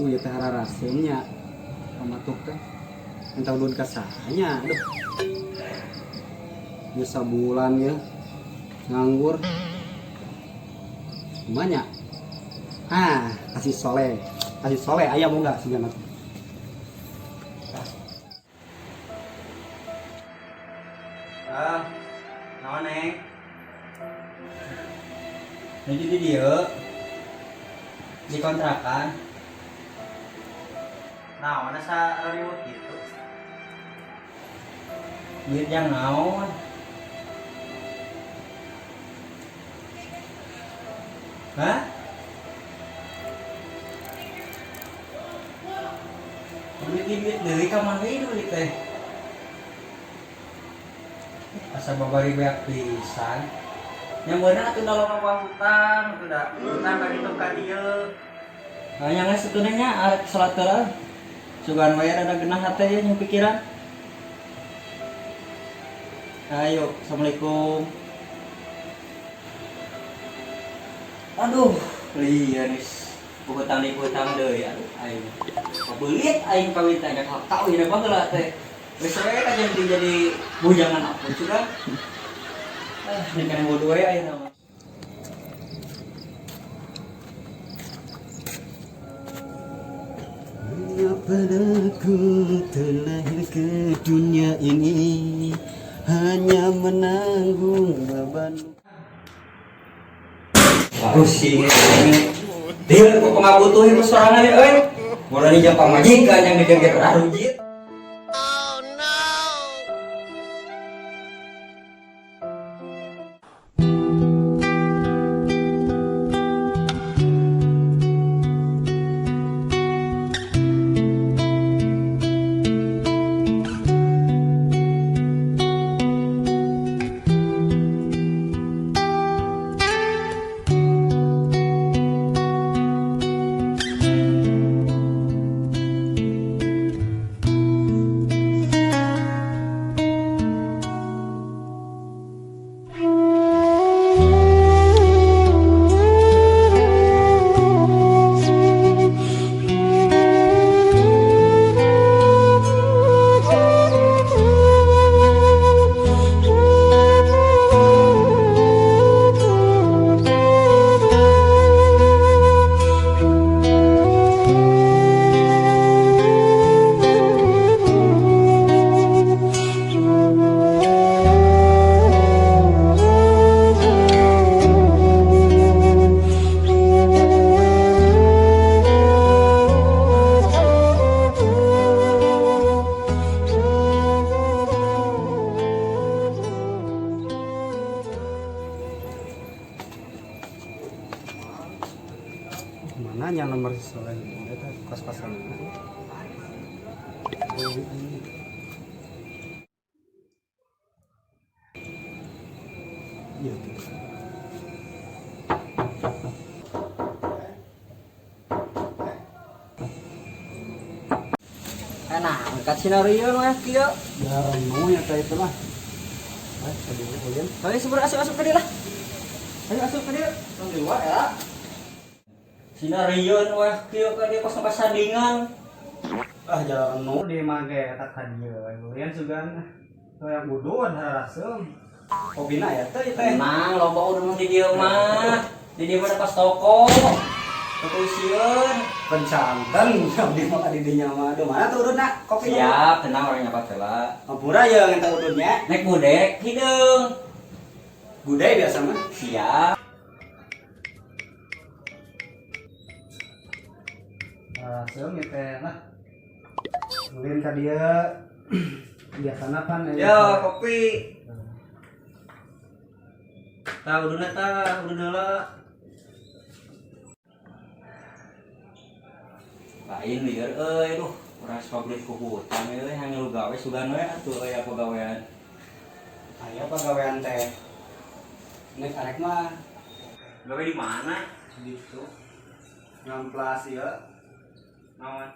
ya teh rasanya pamatuk teh entah udun kasahnya aduh ya sabulan ya nganggur gimana kasih soleh ayam mau nggak sih jangan naon neng ini di dia di kontrakan naon asa riweuh gitu duit yang naon hah duit dari kamar duit teh asa babari beak pisan yang bener atuh dalam apa hutang udah hutang ka ditu ka dieu yang setunanya arek salat heula sugan wae ada genah hate ya yang pikiran ayo assalamualaikum aduh lieu nis hutang di hutang deui aduh aing kabeulit aing kawin teh nya tahu ya bageula teh geus we ka jadi bujangan aku sudah ini kan bodoh ya ayo nama padaku terlahir ke dunia ini hanya menanggung beban pusing dia kok ngabutuhin sorangan euy mulai di jam pamajikan yang dijoget arujit. Mana yang nomor soleh itu kos-kosan iya enak angkat sinario mah kieu jarang mau ya teh itu mah ayo sebentar asup ke dia lah ayo asup ke dia tong di luar ya sinarion wah kieu ka dia pas sandingan jalan nu di mage eta ka dieu luyan sugan yang budun harasem hobina ya teh tenang loba urang di dieu mah di dieu mah pas toko isieun pencanten di mah ka di dinya mah do mana tuh urutna kopi siap tenang orang nyapat heula ampura ya ngenta udunnya naik budek hideung budek biasa mah siap langsung ya teh lah mungkin ka dia biasana kan ya kopi tahu dulu lain lieur euy duh urang pabrik ku hutang euy hanya lu gawe sugan we atuh aya pagawean teh nek arek mah gawe di mana gitu ngamplas ya naon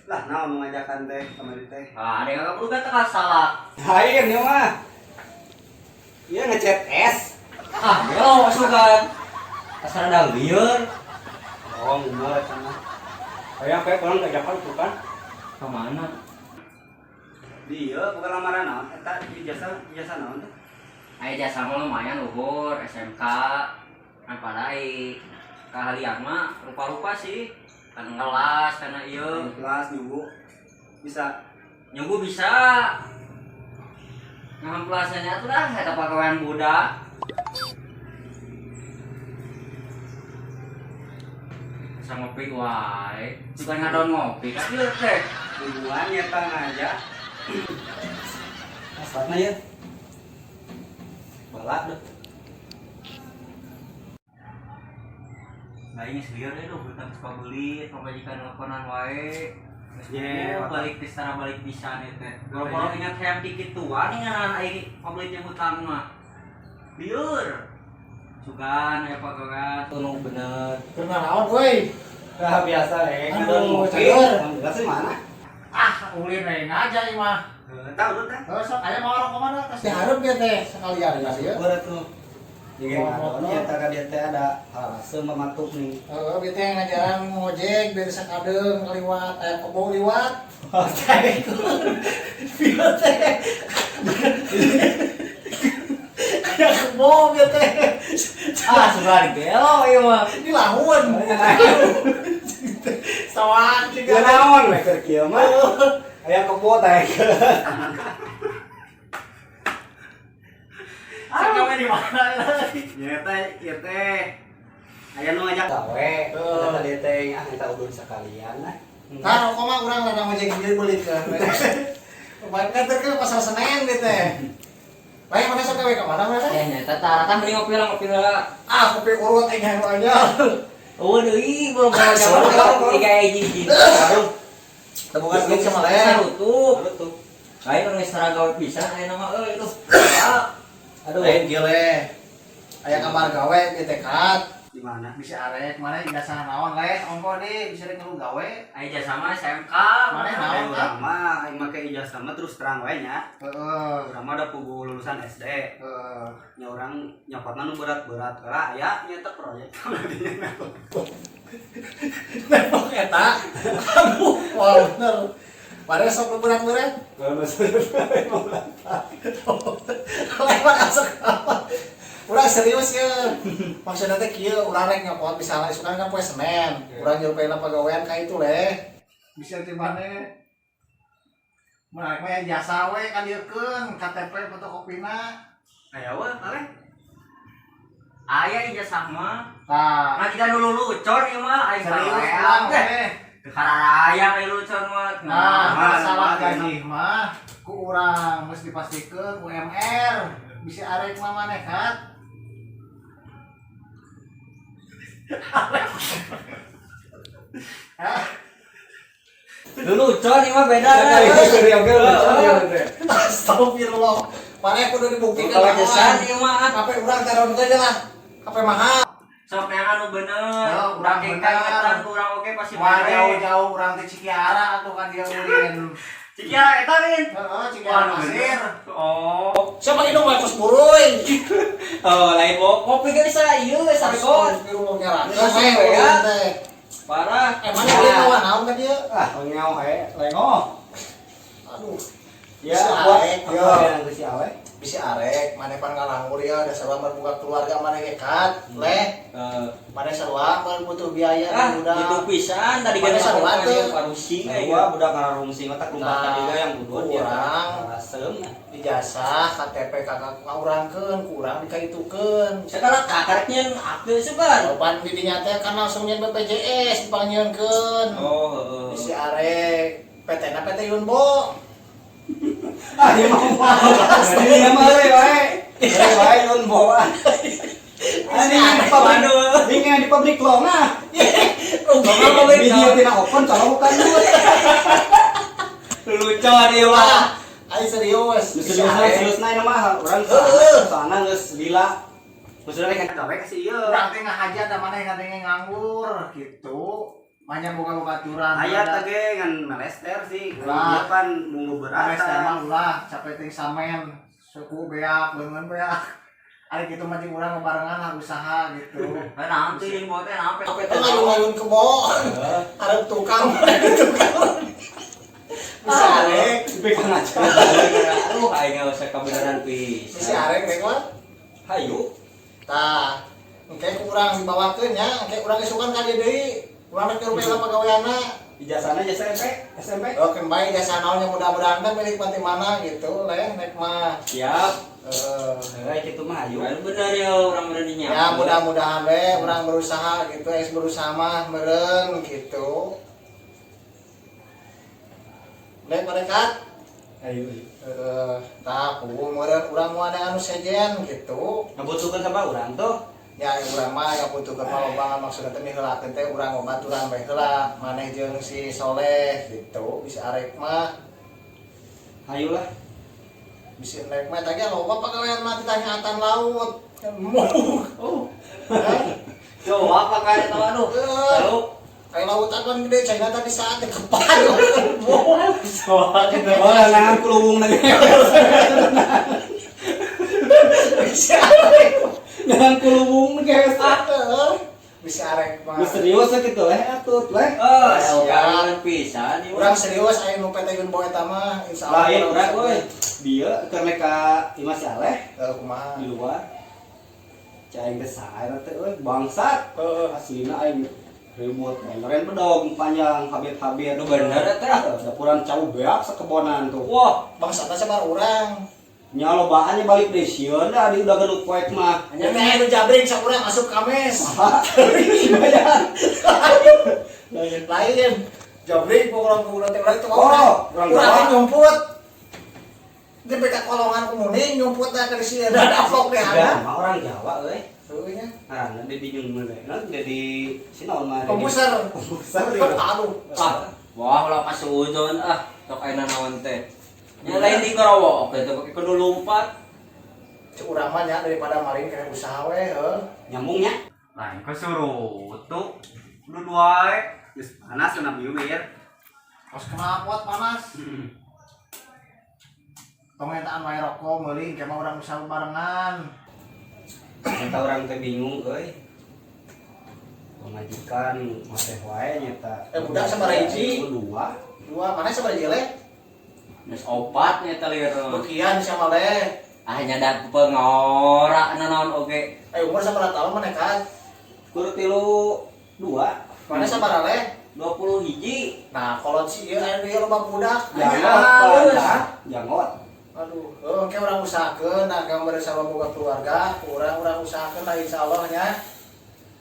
lah naon mengajakan teh kamari teh ada yang perlu kata salah hain ya mah iya ngechat es yo sugan asal ada lieur oh enggak cenah Kayak pulang ke Jakarta bukan? Kemana? Dia bukan lamaran naon, eta ijazah naon teh? Aya jasa mah lumayan luhur, SMK, apa dai. Kahalian mah rupa-rupa sih. Kan kelas, karena ieu. Kelas nyubu bisa. Nyunggu bisa. Ngamplasnya tuh dah eta pagawean budak. Sama ngopi wae. Bukan ngadon ngopi, kan ieu teh. Tujuan nyata aja. Aslatna ya. Balak deh. Nah ini seliar deh tuh, kita bisa beli, pembajikan teleponan wae. Ya, balik ke setara balik bisa nih teh. Kalau ingat hayam dikit tua nih ngaran ini pabliknya hutang mah. Liur. Sugan ya Pak Gogat. Tuh bener. Pernah naon woi? ah biasa Aduh, ngopi. cager. Enggak sih mana? Ulin aja aja ieu mah. Tahu tuh teh. Sok aya mau orang kemana? Teh hareup dia teh sekalian ya sih. Berat tuh. Jadi ngadon nyata ka dia teh ada halasem mamatuk nih. Heeh, dia teh ngajaran ngojek biar sakadeng kaliwat, aya kebo liwat. Oh, teh. Dia teh. Aya kebo dia teh. Sugan gelo ieu mah. Ini lamun. Sawang Gak naon we keur kieu mah. Aya kebo teh. Sakame di mana lagi? Nyata ieu teh. Aya nu ngajak gawe. Eta dia teh eta udun sakalian nah. Tah rokok mah urang ladang ngojek ieu beulikeun. Kemarin kan teh ke pasar Senen dia teh. Baik mana sok gawe ka mana mana? Ya nyata taratan beli ngopi lah. Ah, kopi urut aing aja. Oh deui belum bawa jalan tiga hiji. Temukan geus sama lain. Tutup. Halo tuh. Lain orang istirahat gawe pisan aya nama itu. Aduh, lain gile. Aya kamar gawe di tekad. Di mana? Bisa arek mana ijazah naon leh ongko deui bisa rek ngelu gawe. Aya jasa mah SMK. Mana naon Aing kan? urang mah aing make ijazah mah terus terang wae nya. Heeh. Urang mah da pugu lulusan SD. Heeh. Nya urang nyokotna nu berat-berat heula aya nyata proyek. Nepok eta. Aduh, wah bener. Padahal sok berat-berat. Kalau masalah Lewat asok apa? Urang serius ya. Maksudnya teh kieu urang rek nyokot misalnya isukan kan poe Senin. Urang nyurupaina pagawean ka itu leh. Bisa di mana? Menarik mah jasa we kan dieukeun KTP fotokopina. aya we kale. Aya ijazah mah. Tah, Nah kita dulu lucon ieu mah aing serius sawean urang teh. teh. Kararaya aya lucon mah. Nah, masalah nah, gaji mah ku urang mesti dipastikeun UMR. Bisa arek mah maneh kan? Dulu lucon ieu mah beda. Astagfirullah. Maneh kudu dibuktikan Kalau jasa ieu mah HP urang taruh teh lah. HP mahal. sok yang anu bener. Oh, urang Urang bener. keingetan urang oge pasti Wah mere. jauh-jauh urang teh Cikiara atuh kan dia ulin. Cikiara eta nin. Heeh, Cikiara Pasir. Oh. Siapa minum wae kos buruy. Oh, lain kopi geus bisa ieu geus sarkon. Astagfirullah ngaran. Terus Terus we, ya. teh. Parah. Mana beli kawan naon ka dieu? Ah, ngau ae, lengo. Aduh. Ya, Si buat Arek, yo yo. yang si awe. Bisa arek, mana pan nganggur ya, ada sarua berbuka keluarga mana ngekat, leh, mana sarua pan butuh biaya udah. Itu pisan tadi Mana kan sarua teh? parusi Gua budak ngararungsing otak lumpat Nah, tadi yang budut ya. kurang. Asem. Ijazah KTP kakak ngaurangkeun, kurang dikaitukeun. Sekarang kakarnya aktif seban. Pan di dinya teh kan langsung nyen BPJS dipanggieunkeun. Oh, heeh. Si arek PT-na PT Yunbo. Ah, dia mau pasti dia mau wae. Wae nun bawa. Ini di pabrik. Ini di pabrik lo nah. Video tina open kalau bukan lu. Lucon ieu mah. Ai serius. Serius naik mah orang sana geus lila. Maksudnya kan gawe kasih ieu. Urang teh ngahaja da maneh ngadenge nganggur gitu. Banyak boga baturan. Aya teh ge ngan melester sih. Lah. Dia kan munggu berat. Beres mah ulah capek teh samen. Suku beak, leungeun beak. Ari kitu mah jeung urang barengan usaha gitu. Nanti yang buat teh nape? Ngayun-ngayun kebo. Arep tukang. Bisa arek. Pegang aja. Aduh, aing enggak usah kebenaran pisan. Bisa arek rek mah. Hayu. Tah, engke ku urang dibawakeun nya, engke urang isukan ka dieu deui. Urang rek nyuruh pela pagaweanna. Ijazahna jasa SMP. Oh, kan bae jasa naonnya mudah-mudahan teh milik mati mana gitu, leh rek mah. Siap. Gitu mah ayo. Ayo bener ya orang beraninya. Ya mudah-mudahan we urang berusaha gitu, berusaha mah meureun gitu. Leh mereka Ayo. tah meureun urang mau ada anu sejen gitu. Ngabutuhkeun sama urang tuh. Ya urang mah ngabutuhkeun mah loba maksudna teh miheulakeun teh urang baturan bae heula maneh jeung si Soleh gitu bisa arek mah. Ayo lah. Bisa naik mah tadi loba pagawean mah ditanyaatan laut. Oh. Coba apa kayak tahu aduh. Tahu. Kayak lautan kan gede, China tadi saat kepan. Soalnya nangan kulubung lagi. Bisa Nangan kulubung guys. bisa arek mah. Serius gitu atut leh. Jangan pisan. Urang serius aya nu petegeun boe eta mah insyaallah. Lain urang euy. Dia keur mereka Imas Saleh kumaha. di luar. Cai geus sae teh euy bangsat. Aslina aing ribut beneran bedog panjang habit-habit. Nu bener teh. Dapuran cau beak sakebonan tuh. Wah, Bangsatna sabar urang. Nya lobaannya balik deui sieun da di udah geduk poek mah. Nya teh anu jabring sak urang asup kames. Lain. Jabring pokoknya teh urang teh urang urang nyumput. Dia beka kolongan kumuning nyumput dah ke sini ada daplok deh ada. Orang Jawa euy. Heuh nya. Nah, nanti bingung mana? Nanti di sinaon mah. Kompuser. Aduh. wah lah kasudon tok ayeuna naon teh. Nya lain di Karawa, oke teh pake kudu lompat. Cek urang mah nya daripada maling kena usaha we heuh. Nyambungnya. Lain kesuruh tuh. Lu wae. Geus panas kena bibir. Kos kena pot panas. Tong etaan wae rokok meuling kemah urang usaha barengan. Eta orang teh bingung euy. Pemajikan mah teh wae nyata. Budak sabaraha hiji? Dua. Dua mana sabaraha hiji le? Geus opat nya teh lieur. Bekian sama le. Nya dat pengora naon oge. Umur sabaraha tahun mana kan? Kudu 3 2. Mana sabaraha le? 20 hiji. Nah, kalau si ieu aya dia loba budak. Jangot. Aduh, engke urang usahakeun nah gambar boga keluarga, urang usahakeun lah insyaallah nya.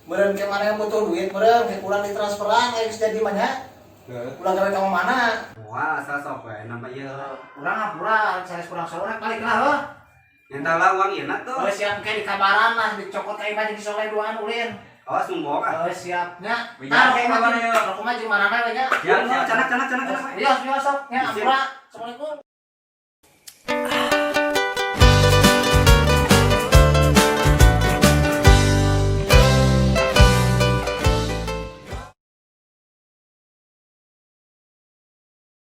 Meureun ke mana yang butuh duit meureun ke urang ditransferan geus jadi mah nya. Ulang gawe ka mana? Wah, asal sok we nama ieu. Urang ngapura, sanes kurang saurang balik lah heuh. Nyata lah uang ieu tuh. Siap ke di kabaran lah dicokot ka imah jeung Soleh duaan ulin. Awas mumbo kan. Siapnya. Nah, kayak kabar ya. Aku mah jeung manana we nya. Ya, canak. Iya, sok nya ngapura. Assalamualaikum.